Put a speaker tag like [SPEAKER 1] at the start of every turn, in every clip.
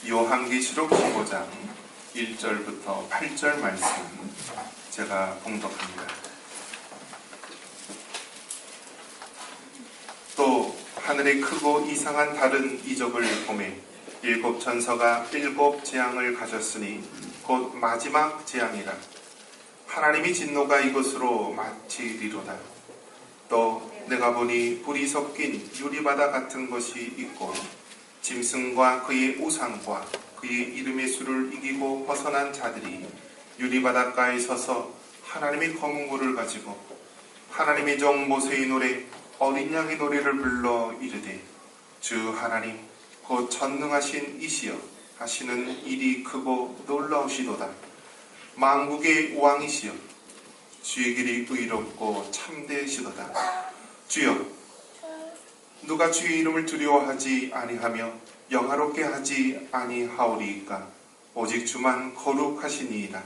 [SPEAKER 1] 요한계시록 15장 1절부터 8절 말씀 제가 봉독합니다. 또 하늘에 크고 이상한 다른 이적을 보매 일곱 천사가 일곱 재앙을 가졌으니 곧 마지막 재앙이라. 하나님의 진노가 이것으로 마치리로다. 또 내가 보니 불이 섞인 유리바다 같은 것이 있고 짐승과 그의 우상과 그의 이름의 수를 이기고 벗어난 자들이 유리바닷가에 서서 하나님의 검은고를 가지고 하나님의 종 모세의 노래 어린 양의 노래를 불러 이르되 주 하나님 곧 전능하신 이시여 하시는 일이 크고 놀라우시도다. 만국의 왕이시여 주의 길이 의롭고 참되시도다. 주여 누가 주의 이름을 두려워하지 아니하며 영화롭게 하지 아니하오리이까. 오직 주만 거룩하시니이다.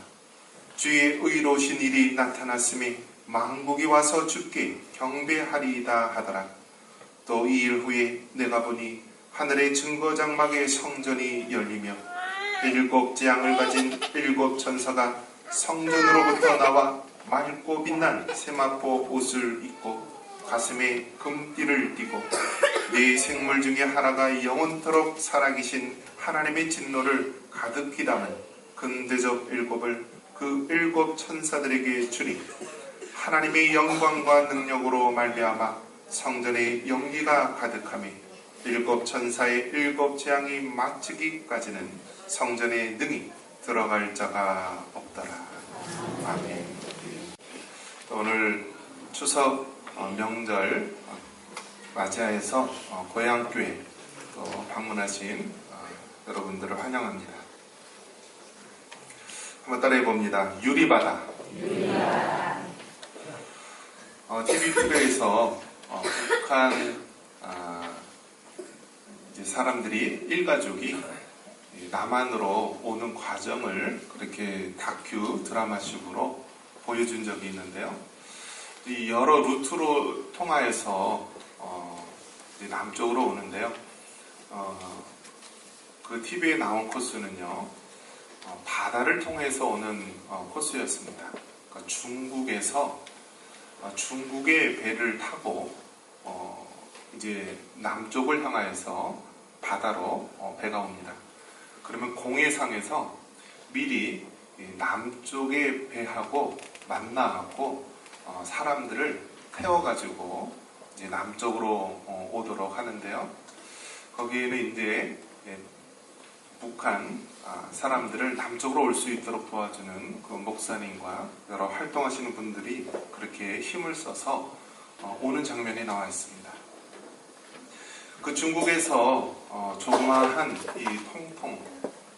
[SPEAKER 1] 주의 의로우신 일이 나타났음에 만국이 와서 주께 경배하리이다 하더라. 또 이 일 후에 내가 보니 하늘의 증거장막의 성전이 열리며 일곱 재앙을 가진 일곱 천사가 성전으로부터 나와 맑고 빛난 세마포 옷을 입고 가슴에 금띠를 띠고 네 생물 중에 하나가 영원토록 살아계신 하나님의 진노를 가득히 담은 금대접 일곱을 그 일곱 천사들에게 주니 하나님의 영광과 능력으로 말미암아 성전에 연기가 가득하며 일곱 천사의 일곱 재앙이 마치기까지는 성전에 능히 들어갈 자가 없더라. 아멘. 오늘 추석 명절 맞이하여서 고향교회 또 방문하신 여러분들을 환영합니다. 한번 따라해 봅니다. 유리바다. TV프로에서 북한 이제 사람들이 일가족이 남한으로 오는 과정을 그렇게 다큐 드라마식으로 보여준 적이 있는데요. 이 여러 루트로 통하여서 남쪽으로 오는데요. 그 TV에 나온 코스는요, 바다를 통해서 오는 코스였습니다. 그러니까 중국에서 중국의 배를 타고 이제 남쪽을 향하여서 바다로 배가 옵니다. 그러면 공해상에서 미리 남쪽의 배하고 만나고 사람들을 태워가지고 이제 남쪽으로 오도록 하는데요. 거기에는 이제 북한 사람들을 남쪽으로 올 수 있도록 도와주는 그 목사님과 여러 활동하시는 분들이 그렇게 힘을 써서 오는 장면이 나와 있습니다. 그 중국에서 조그마한 이 통통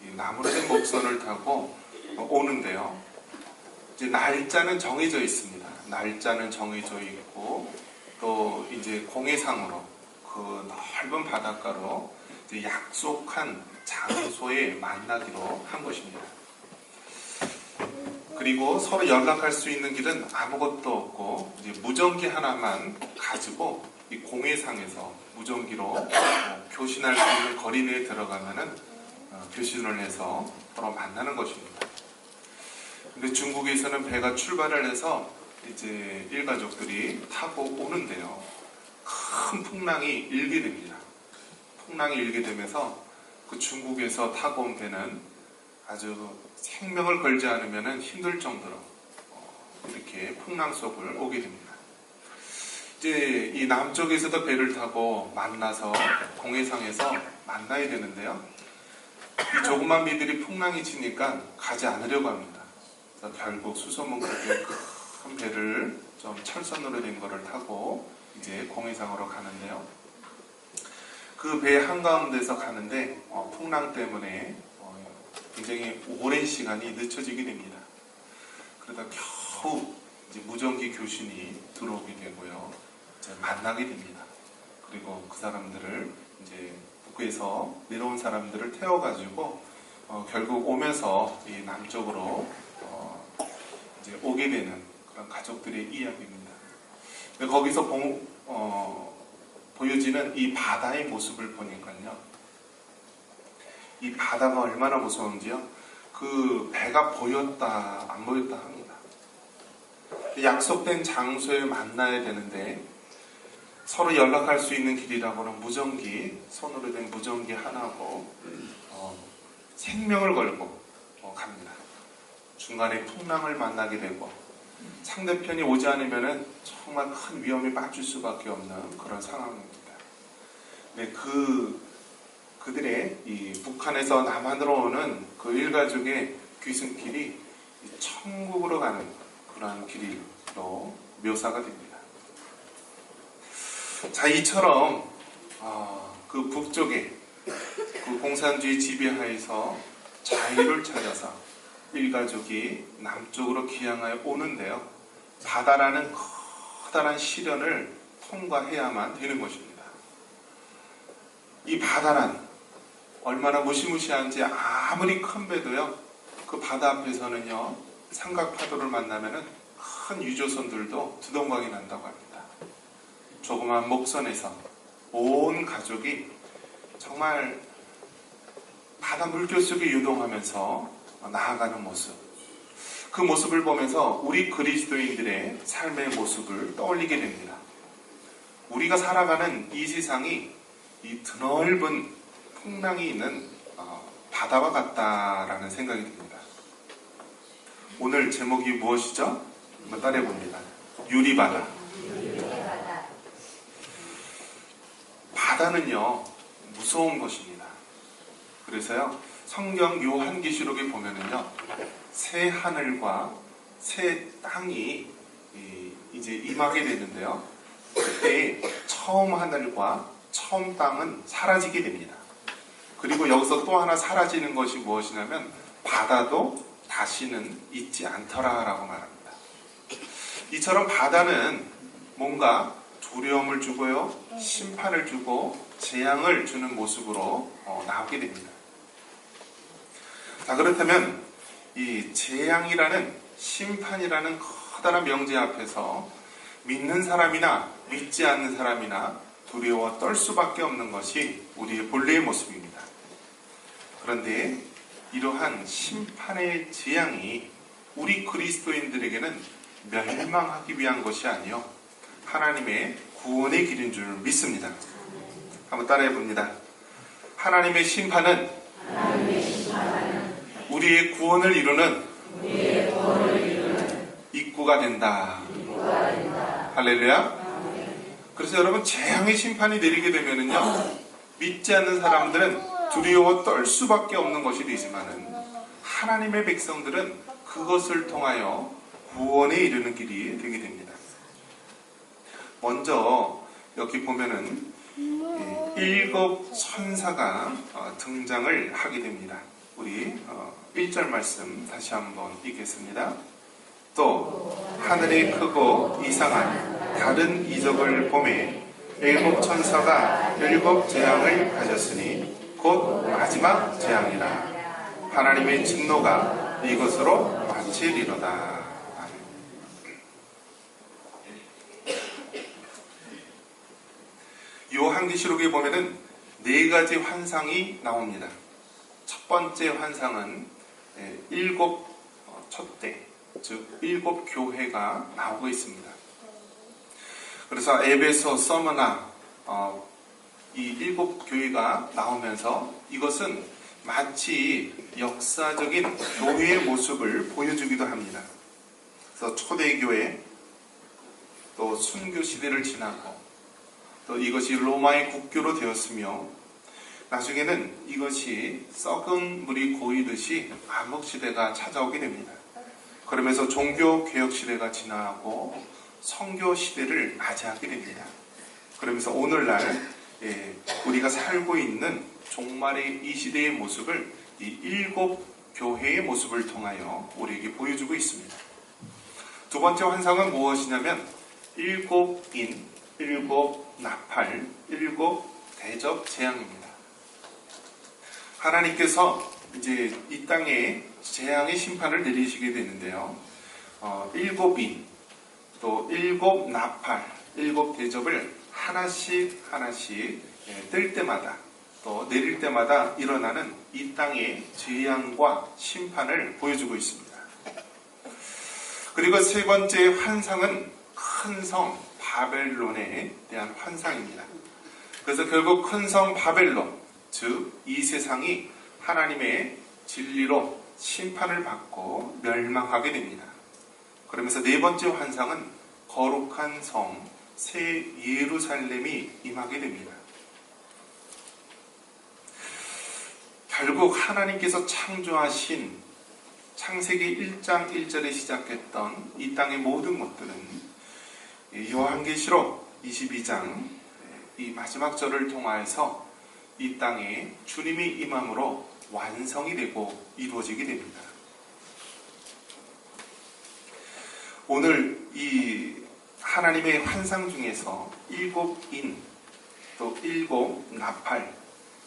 [SPEAKER 1] 이 나무로 된 목선을 타고 오는데요. 이제 날짜는 정해져 있습니다. 날짜는 정해져 있고 또 이제 공해상으로 그 넓은 바닷가로 이제 약속한 장소에 만나기로 한 것입니다. 그리고 서로 연락할 수 있는 길은 아무것도 없고 이제 무전기 하나만 가지고 이 공해상에서 무전기로 교신할 수 있는 거리 내에 들어가면은 교신을 해서 서로 만나는 것입니다. 근데 중국에서는 배가 출발을 해서 이제 일가족들이 타고 오는데요. 큰 풍랑이 일게 됩니다. 풍랑이 일게 되면서 그 중국에서 타고 온 배는 아주 생명을 걸지 않으면 힘들 정도로 이렇게 풍랑 속을 오게 됩니다. 이제 이 남쪽에서도 배를 타고 만나서 공해상에서 만나야 되는데요. 이 조그만 배들이 풍랑이 치니까 가지 않으려고 합니다. 그래서 결국 수소문 그렇게 큰 배를 좀 철선으로 된 거를 타고 이제 공해상으로 가는데요. 그 배 한가운데서 가는데 풍랑 때문에 굉장히 오랜 시간이 늦춰지게 됩니다. 그러다 겨우 이제 무전기 교신이 들어오게 되고요. 이제 만나게 됩니다. 그리고 그 사람들을 이제 북에서 내려온 사람들을 태워가지고 결국 오면서 이 남쪽으로 이제 오게 되는 그런 가족들의 이야기입니다. 거기서 보여지는 이 바다의 모습을 보니까요. 이 바다가 얼마나 무서운지요. 그 배가 보였다 안 보였다 합니다. 약속된 장소에 만나야 되는데 서로 연락할 수 있는 길이라고는 무전기, 손으로 된 무전기 하나고 생명을 걸고 갑니다. 중간에 풍랑을 만나게 되고 상대편이 오지 않으면 정말 큰 위험에 빠질 수밖에 없는 그런 상황입니다. 네, 그들의 이 북한에서 남한으로 오는 그 일가족의 귀승길이 천국으로 가는 그런 길로 묘사가 됩니다. 자, 이처럼 그 북쪽에 그 공산주의 지배하에서 자유를 찾아서 일가족이 남쪽으로 기항하여 오는데요. 바다라는 커다란 시련을 통과해야만 되는 것입니다. 이 바다란 얼마나 무시무시한지 아무리 큰 배도요. 그 바다 앞에서는요. 삼각파도를 만나면은 큰 유조선들도 두동강이 난다고 합니다. 조그만 목선에서 온 가족이 정말 바다 물결 속에 유동하면서 나아가는 모습, 그 모습을 보면서 우리 그리스도인들의 삶의 모습을 떠올리게 됩니다. 우리가 살아가는 이 세상이 이 드넓은 풍랑이 있는 바다와 같다라는 생각이 듭니다. 오늘 제목이 무엇이죠? 한번 따라해봅니다. 유리바다. 바다는요, 무서운 것입니다. 그래서요, 성경 요한계시록에 보면은요, 새 하늘과 새 땅이 이제 임하게 되는데요. 그때 처음 하늘과 처음 땅은 사라지게 됩니다. 그리고 여기서 또 하나 사라지는 것이 무엇이냐면 바다도 다시는 있지 않더라라고 말합니다. 이처럼 바다는 뭔가 두려움을 주고요, 심판을 주고 재앙을 주는 모습으로 나오게 됩니다. 자, 그렇다면 이 재앙이라는 심판이라는 커다란 명제 앞에서 믿는 사람이나 믿지 않는 사람이나 두려워 떨 수밖에 없는 것이 우리의 본래의 모습입니다. 그런데 이러한 심판의 재앙이 우리 그리스도인들에게는 멸망하기 위한 것이 아니요 하나님의 구원의 길인 줄 믿습니다. 한번 따라해 봅니다. 하나님의 심판은 우리의 구원을 이루는 입구가 된다. 할렐루야. 그래서 여러분, 재앙의 심판이 내리게 되면은요, 믿지 않는 사람들은 두려워 떨 수밖에 없는 것이 되지만은 하나님의 백성들은 그것을 통하여 구원에 이르는 길이 되게 됩니다. 먼저 여기 보면은 7 천사가 등장을 하게 됩니다. 우리 1절 말씀 다시 한번 읽겠습니다. 또 하늘에 크고 이상한 다른 이적을 보매 7 천사가 7 재앙을 가졌으니 곧 마지막 재앙이라. 하나님의 진노가 이것으로 마치리로다. 요한계시록에 보면은 4가지 환상이 나옵니다. 첫 번째 환상은 7 촛대, 즉 7 교회가 나오고 있습니다. 그래서 에베소, 서머나 이 7 교회가 나오면서 이것은 마치 역사적인 교회의 모습을 보여주기도 합니다. 그래서 초대교회, 또 순교 시대를 지나고 또 이것이 로마의 국교로 되었으며 나중에는 이것이 썩은 물이 고이듯이 암흑시대가 찾아오게 됩니다. 그러면서 종교개혁시대가 지나고 선교시대를 맞이하게 됩니다. 그러면서 오늘날 우리가 살고 있는 종말의 이 시대의 모습을 이 7 교회의 모습을 통하여 우리에게 보여주고 있습니다. 두 번째 환상은 무엇이냐면 7인, 7 나팔, 7 대접 재앙입니다. 하나님께서 이제 이 땅에 재앙의 심판을 내리시게 되는데요. 7인, 또 7 나팔, 7 대접을 하나씩 뜰 때마다 또 내릴 때마다 일어나는 이 땅의 재앙과 심판을 보여주고 있습니다. 그리고 세 번째 환상은 큰 성 바벨론에 대한 환상입니다. 그래서 결국 큰 성 바벨론, 즉 이 세상이 하나님의 진리로 심판을 받고 멸망하게 됩니다. 그러면서 네 번째 환상은 거룩한 성 새 예루살렘이 임하게 됩니다. 결국 하나님께서 창조하신 창세기 1장 1절에 시작했던 이 땅의 모든 것들은 요한계시록 22장 이 마지막 절을 통하여서 이 땅에 주님이 임함으로 완성이 되고 이루어지게 됩니다. 오늘 이 하나님의 환상 중에서 7인 또 7 나팔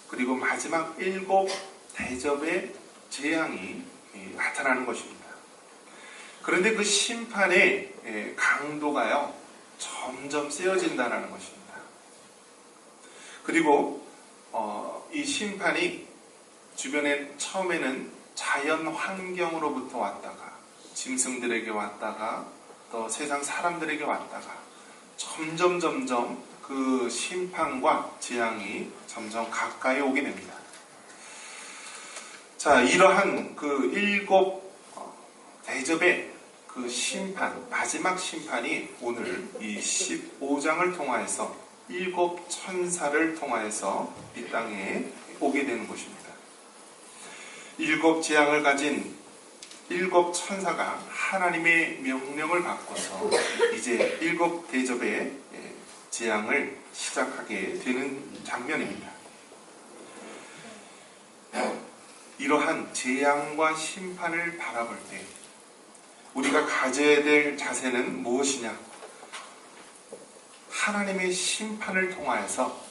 [SPEAKER 1] 그리고 마지막 7 대접의 재앙이 나타나는 것입니다. 그런데 그 심판의 강도가요 점점 세어진다는 것입니다. 그리고 이 심판이 주변에 처음에는 자연 환경으로부터 왔다가 짐승들에게 왔다가 또 세상 사람들에게 왔다가 점점 그 심판과 재앙이 점점 가까이 오게 됩니다. 자, 이러한 그 7 대접의 그 심판, 마지막 심판이 오늘 이 15장을 통하여서 7 천사를 통하여서 이 땅에 오게 되는 것입니다. 7 재앙을 가진 7 천사가 하나님의 명령을 받고서 이제 7 대접의 재앙을 시작하게 되는 장면입니다. 이러한 재앙과 심판을 바라볼 때 우리가 가져야 될 자세는 무엇이냐? 하나님의 심판을 통하여서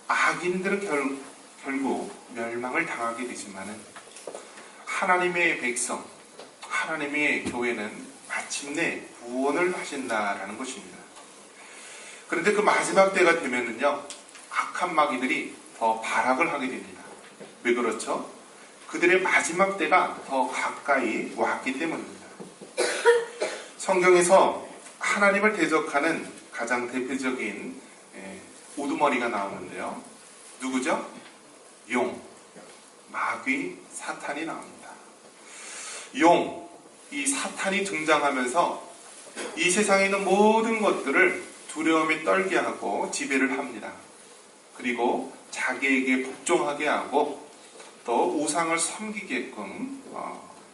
[SPEAKER 1] 악인들은 결국 멸망을 당하게 되지만은 하나님의 백성, 하나님의 교회는 마침내 구원을 하신다라는 것입니다. 그런데 그 마지막 때가 되면은요, 악한 마귀들이 더 발악을 하게 됩니다. 왜 그렇죠? 그들의 마지막 때가 더 가까이 왔기 때문입니다. 성경에서 하나님을 대적하는 가장 대표적인 우두머리가 나오는데요. 누구죠? 용, 마귀, 사탄이 나옵니다. 용, 이 사탄이 등장하면서 이 세상에 있는 모든 것들을 두려움에 떨게 하고 지배를 합니다. 그리고 자기에게 복종하게 하고 또 우상을 섬기게끔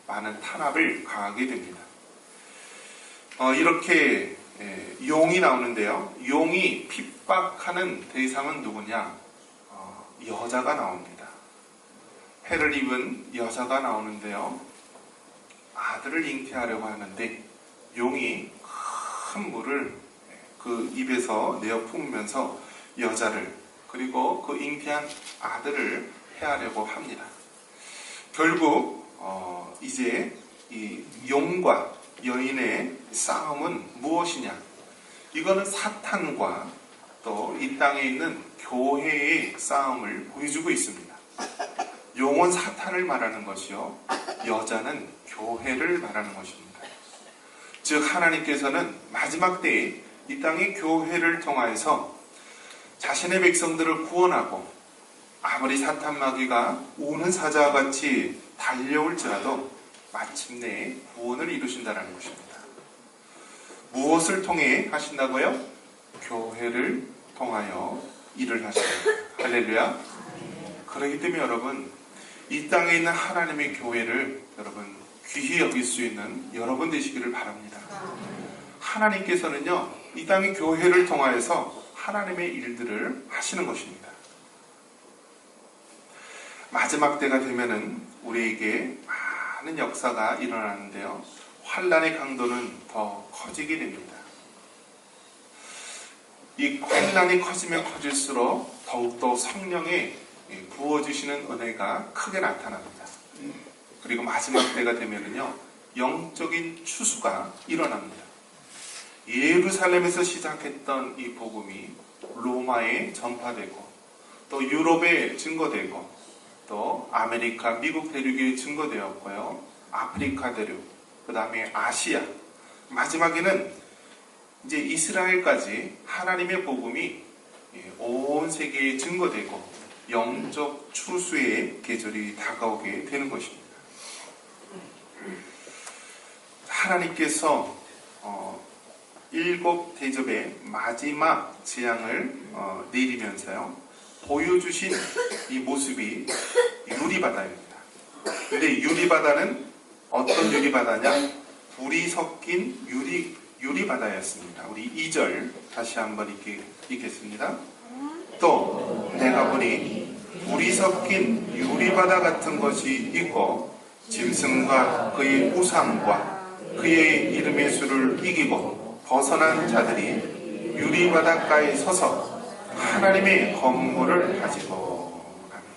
[SPEAKER 1] 많은 탄압을 가하게 됩니다. 이렇게 용이 나오는데요. 용이 핍박하는 대상은 누구냐? 여자가 나옵니다. 해를 입은 여자가 나오는데요. 아들을 잉태하려고 하는데 용이 큰 물을 그 입에서 내어 품으면서 여자를 그리고 그 잉태한 아들을 해하려고 합니다. 결국 이제 이 용과 여인의 싸움은 무엇이냐? 이거는 사탄과 또 이 땅에 있는 교회의 싸움을 보여주고 있습니다. 용은 사탄을 말하는 것이요, 여자는 교회를 말하는 것입니다. 즉 하나님께서는 마지막 때에 이 땅의 교회를 통하여서 자신의 백성들을 구원하고 아무리 사탄 마귀가 우는 사자와 같이 달려올지라도 마침내 구원을 이루신다는 것입니다. 무엇을 통해 하신다고요? 교회를 통하여 일을 하십니다. 할렐루야. 그렇기 때문에 여러분, 이 땅에 있는 하나님의 교회를 여러분 귀히 여길 수 있는 여러분 되시기를 바랍니다. 하나님께서는요, 이 땅의 교회를 통하여서 하나님의 일들을 하시는 것입니다. 마지막 때가 되면은 우리에게 많은 역사가 일어나는데요, 환난의 강도는 더 커지게 됩니다. 이 환난이 커지면 커질수록 더욱더 성령의 부어주시는 은혜가 크게 나타납니다. 그리고 마지막 때가 되면은요, 영적인 추수가 일어납니다. 예루살렘에서 시작했던 이 복음이 로마에 전파되고 또 유럽에 증거되고, 또 아메리카, 미국 대륙에 증거되었고요. 아프리카 대륙, 그 다음에 아시아, 마지막에는 이제 이스라엘까지 하나님의 복음이 온 세계에 증거되고 영적 추수의 계절이 다가오게 되는 것입니다. 하나님께서 일곱 대접의 마지막 재앙을 내리면서요, 보여주신 이 모습이 유리바다입니다. 근데 유리바다는 어떤 유리바다냐? 불이 섞인 유리바다였습니다. 우리 2절 다시 한번 읽겠습니다. 또 내가 보니 불이 섞인 유리바다 같은 것이 있고 짐승과 그의 우상과 그의 이름의 수를 이기고 벗어난 자들이 유리바닷가에 서서 하나님의 검문고를 가지고 갑니다.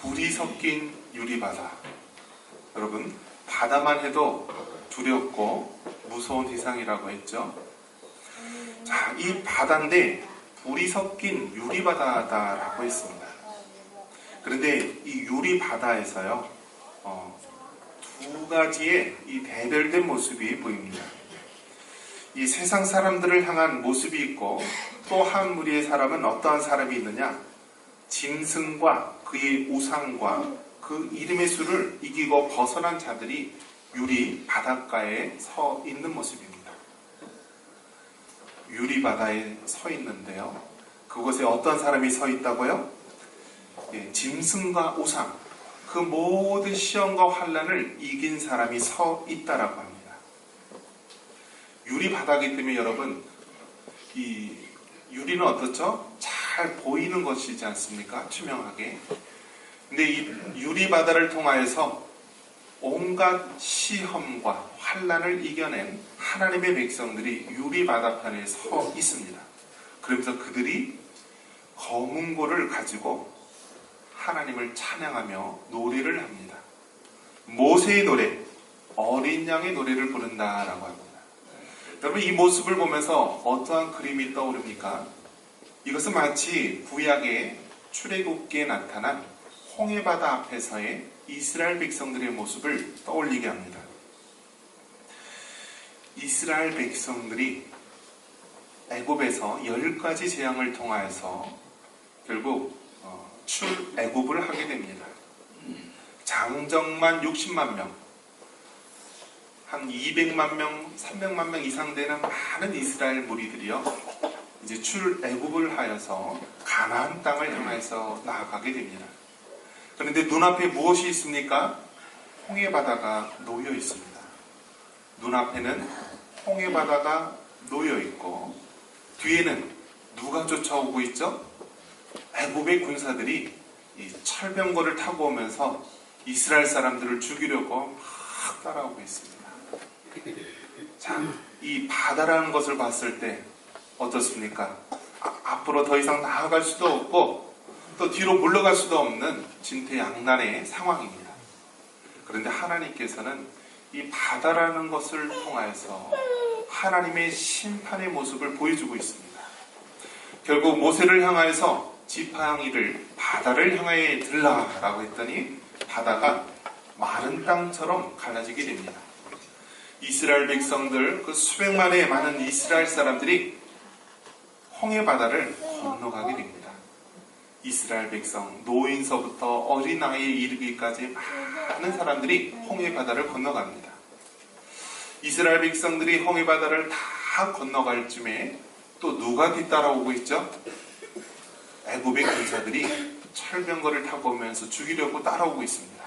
[SPEAKER 1] 불이 섞인 유리바다. 여러분, 바다만 해도 두렵고 무서운 대상이라고 했죠. 자, 이 바다인데 불이 섞인 유리바다다라고 했습니다. 그런데 이 유리바다에서요, 두 가지의 이 대별된 모습이 보입니다. 이 세상 사람들을 향한 모습이 있고, 또 한 무리의 사람은 어떠한 사람이 있느냐? 짐승과 그의 우상과 그 이름의 수를 이기고 벗어난 자들이 유리 바닷가에 서 있는 모습입니다. 유리 바다에 서 있는데요, 그곳에 어떤 사람이 서 있다고요? 짐승과 우상, 그 모든 시험과 환난을 이긴 사람이 서 있다라고 합니다. 유리 바다이기 때문에 여러분, 이 유리는 어떻죠? 잘 보이는 것이지 않습니까? 투명하게. 근데 이 유리 바다를 통하여서 온갖 시험과 환난을 이겨낸 하나님의 백성들이 유리 바다편에 서 있습니다. 그러면서 그들이 검은고를 가지고 하나님을 찬양하며 노래를 합니다. 모세의 노래, 어린 양의 노래를 부른다라고 합니다. 여러분, 이 모습을 보면서 어떠한 그림이 떠오릅니까? 이것은 마치 구약의 출애굽기에 나타난 홍해바다 앞에서의 이스라엘 백성들의 모습을 떠올리게 합니다. 이스라엘 백성들이 애굽에서 10가지 재앙을 통하여서 결국 출애굽을 하게 됩니다. 장정만 60만 명, 한 200만 명, 300만 명 이상 되는 많은 이스라엘 무리들이요, 이제 출애굽을 하여서 가나안 땅을 향해서 나아가게 됩니다. 그런데 눈앞에 무엇이 있습니까? 홍해바다가 놓여 있습니다. 눈앞에는 홍해바다가 놓여 있고, 뒤에는 누가 쫓아오고 있죠? 애굽의 군사들이 이 철병거를 타고 오면서 이스라엘 사람들을 죽이려고 막 따라오고 있습니다. 자, 이 바다라는 것을 봤을 때 어떻습니까? 앞으로 더 이상 나아갈 수도 없고 또 뒤로 물러갈 수도 없는 진퇴양난의 상황입니다. 그런데 하나님께서는 이 바다라는 것을 통하여서 하나님의 심판의 모습을 보여주고 있습니다. 결국 모세를 향하여서 지팡이를 바다를 향하여 들라라고 했더니 바다가 마른 땅처럼 갈라지게 됩니다. 이스라엘 백성들, 그 수백만의 많은 이스라엘 사람들이 홍해바다를 건너가게 됩니다. 이스라엘 백성, 노인서부터 어린아이에 이르기까지 많은 사람들이 홍해바다를 건너갑니다. 이스라엘 백성들이 홍해바다를 다 건너갈 쯤에 또 누가 뒤따라오고 있죠? 애굽의 군사들이 철병거를 타고 오면서 죽이려고 따라오고 있습니다.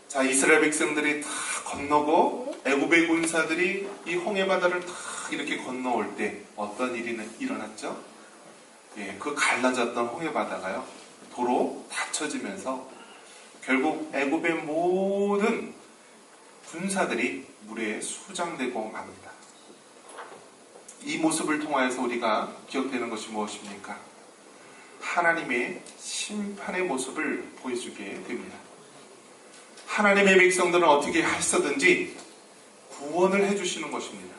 [SPEAKER 1] 자, 이스라엘 백성들이 다 건너고 애굽의 군사들이 이 홍해바다를 다 이렇게 건너올 때 어떤 일이 일어났죠? 그 갈라졌던 홍해바다가요, 도로 닫혀지면서 결국 애굽의 모든 군사들이 물에 수장되고 맙니다. 이 모습을 통하여서 우리가 기억되는 것이 무엇입니까? 하나님의 심판의 모습을 보여주게 됩니다. 하나님의 백성들은 어떻게 하시든지 구원을 해주시는 것입니다.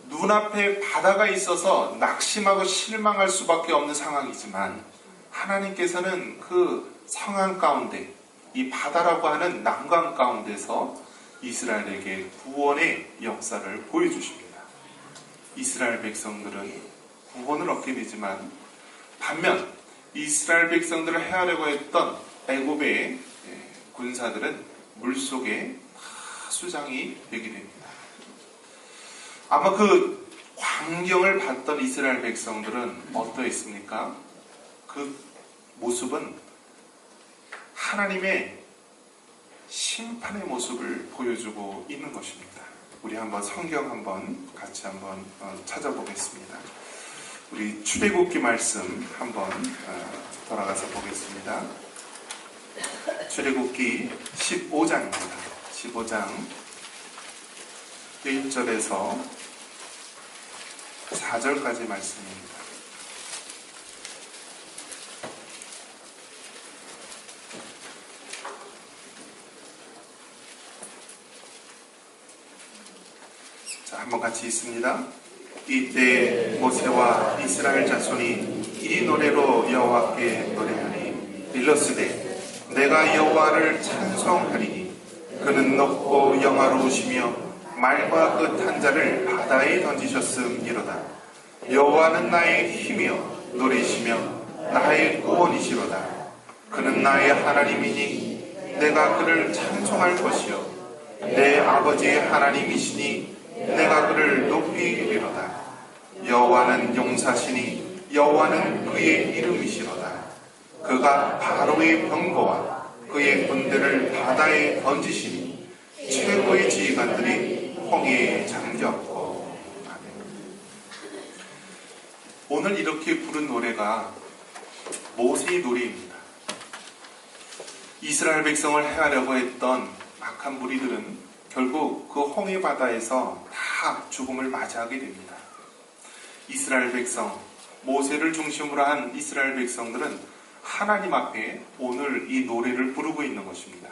[SPEAKER 1] 눈앞에 바다가 있어서 낙심하고 실망할 수밖에 없는 상황이지만 하나님께서는 그 상황 가운데 이 바다라고 하는 난관 가운데서 이스라엘에게 구원의 역사를 보여주십니다. 이스라엘 백성들은 구원을 얻게 되지만 반면 이스라엘 백성들을 해하려고 했던 애굽의 군사들은 물속에 수장이 되게 됩니다. 아마 그 광경을 봤던 이스라엘 백성들은 어떠했습니까? 그 모습은 하나님의 심판의 모습을 보여주고 있는 것입니다. 우리 한번 성경 한번 같이 한번 찾아보겠습니다. 우리 출애굽기 말씀 한번 돌아가서 보겠습니다. 출애굽기 15장입니다. 15장 1절에서 4절까지 말씀입니다. 자, 한번 같이 읽습니다. 이때 모세와 이스라엘 자손이 이 노래로 여호와께 노래하니 일러스되 내가 여호와를 찬송하리니 그는 높고 영화로우시며 말과 끝한 자를 바다에 던지셨음이로다. 여호와는 나의 힘이여 노래시며 나의 구원이시로다. 그는 나의 하나님이니 내가 그를 찬송할 것이요 내 아버지의 하나님이시니 내가 그를 높이리로다. 여호와는 용사시니 여호와는 그의 이름이시로다. 그가 바로의 병거와 그의 군대를 바다에 던지시니 최고의 지휘관들이 홍해에 잠겼고. 오늘 이렇게 부른 노래가 모세의 노래입니다. 이스라엘 백성을 해하려고 했던 악한 무리들은 결국 그 홍해 바다에서 다 죽음을 맞이하게 됩니다. 이스라엘 백성, 모세를 중심으로 한 이스라엘 백성들은 하나님 앞에 오늘 이 노래를 부르고 있는 것입니다.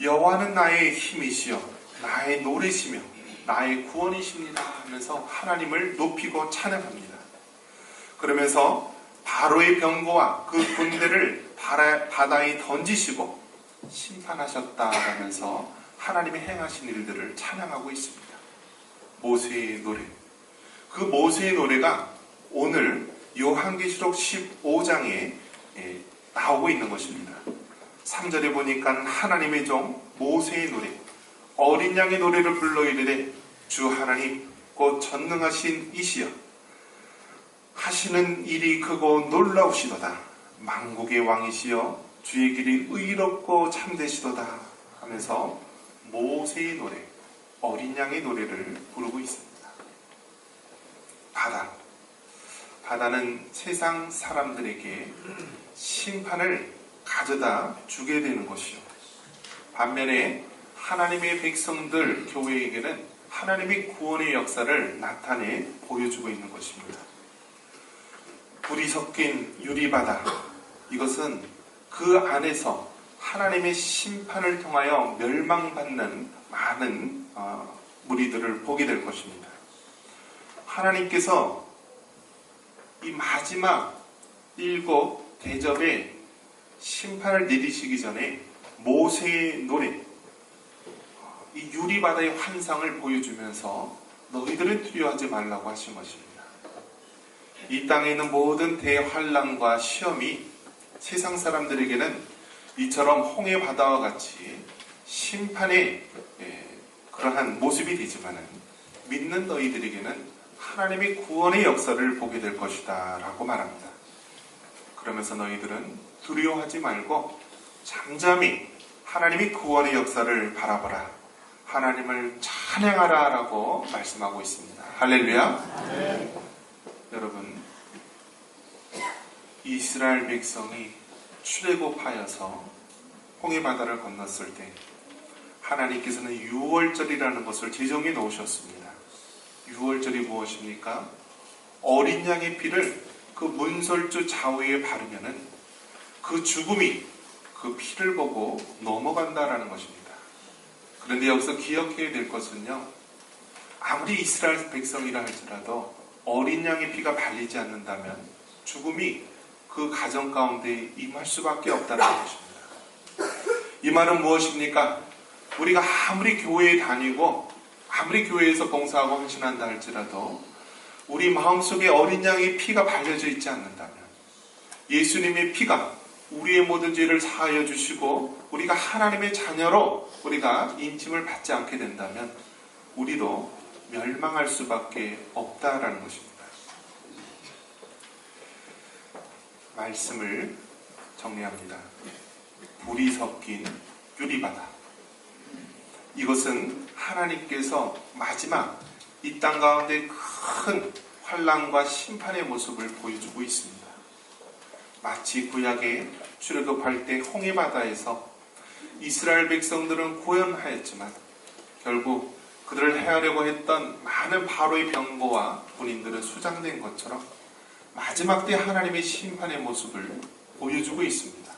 [SPEAKER 1] 여호와는 나의 힘이시여 나의 노래시며 나의 구원이십니다 하면서 하나님을 높이고 찬양합니다. 그러면서 바로의 병거와 그 군대를 바다에 던지시고 심판하셨다 하면서 하나님의 행하신 일들을 찬양하고 있습니다. 모세의 노래. 그 모세의 노래가 오늘 요한계시록 15장에 나오고 있는 것입니다. 3절에 보니까 하나님의 종 모세의 노래, 어린 양의 노래를 불러 이르되 주 하나님 곧 전능하신 이시여 하시는 일이 크고 놀라우시도다. 만국의 왕이시여 주의 길이 의롭고 참되시도다 하면서 모세의 노래, 어린 양의 노래를 부르고 있습니다. 바다는 세상 사람들에게 심판을 가져다 주게 되는 것이요. 반면에 하나님의 백성들, 교회에게는 하나님의 구원의 역사를 나타내 보여주고 있는 것입니다. 불이 섞인 유리바다, 이것은 그 안에서 하나님의 심판을 통하여 멸망받는 많은 무리들을 보게 될 것입니다. 하나님께서 이 마지막 7 대접의 심판을 내리시기 전에 모세의 노래, 이 유리바다의 환상을 보여주면서 너희들은 두려워하지 말라고 하신 것입니다. 이 땅에 있는 모든 대환란과 시험이 세상 사람들에게는 이처럼 홍해 바다와 같이 심판의 그러한 모습이 되지만은 믿는 너희들에게는 하나님의 구원의 역사를 보게 될 것이다 라고 말합니다. 그러면서 너희들은 두려워하지 말고 잠잠히 하나님의 구원의 역사를 바라보라, 하나님을 찬양하라 라고 말씀하고 있습니다. 할렐루야. 네. 여러분, 이스라엘 백성이 출애굽하여서 홍해 바다를 건넜을 때 하나님께서는 유월절이라는 것을 제정해 놓으셨습니다. 유월절이 무엇입니까? 어린 양의 피를 그 문설주 좌우에 바르면은 그 죽음이 그 피를 보고 넘어간다라는 것입니다. 그런데 여기서 기억해야 될 것은요, 아무리 이스라엘 백성이라 할지라도 어린 양의 피가 발리지 않는다면 죽음이 그 가정 가운데 임할 수밖에 없다는 것입니다. 이 말은 무엇입니까? 우리가 아무리 교회에 다니고 아무리 교회에서 봉사하고 헌신한다 할지라도 우리 마음속에 어린 양의 피가 발려져 있지 않는다면, 예수님의 피가 우리의 모든 죄를 사하여 주시고 우리가 하나님의 자녀로 우리가 인침을 받지 않게 된다면 우리도 멸망할 수밖에 없다라는 것입니다. 말씀을 정리합니다. 불이 섞인 유리바다. 이것은 하나님께서 마지막 이 땅 가운데 큰 환난과 심판의 모습을 보여주고 있습니다. 마치 구약에 출애굽할 때 홍해바다에서 이스라엘 백성들은 구원하였지만 결국 그들을 해하려고 했던 많은 바로의 병거와 군인들은 수장된 것처럼 마지막 때 하나님의 심판의 모습을 보여주고 있습니다.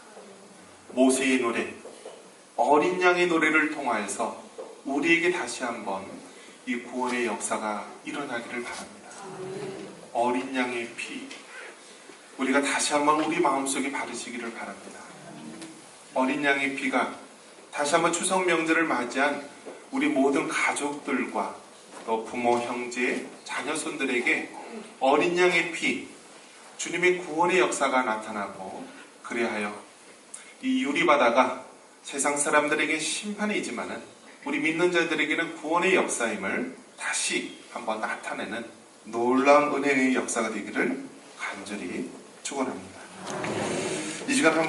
[SPEAKER 1] 모세의 노래, 어린 양의 노래를 통하여서 우리에게 다시 한번 이 구원의 역사가 일어나기를 바랍니다. 어린 양의 피, 우리가 다시 한번 우리 마음속에 바르시기를 바랍니다. 어린 양의 피가 다시 한번 추석 명절을 맞이한 우리 모든 가족들과 또 부모, 형제, 자녀손들에게 어린 양의 피, 주님의 구원의 역사가 나타나고, 그리하여 이 유리바다가 세상 사람들에게 심판이지만은 우리 믿는 자들에게는 구원의 역사임을 다시 한번 나타내는 놀라운 은혜의 역사가 되기를 간절히 축원합니다. 이 시간 한번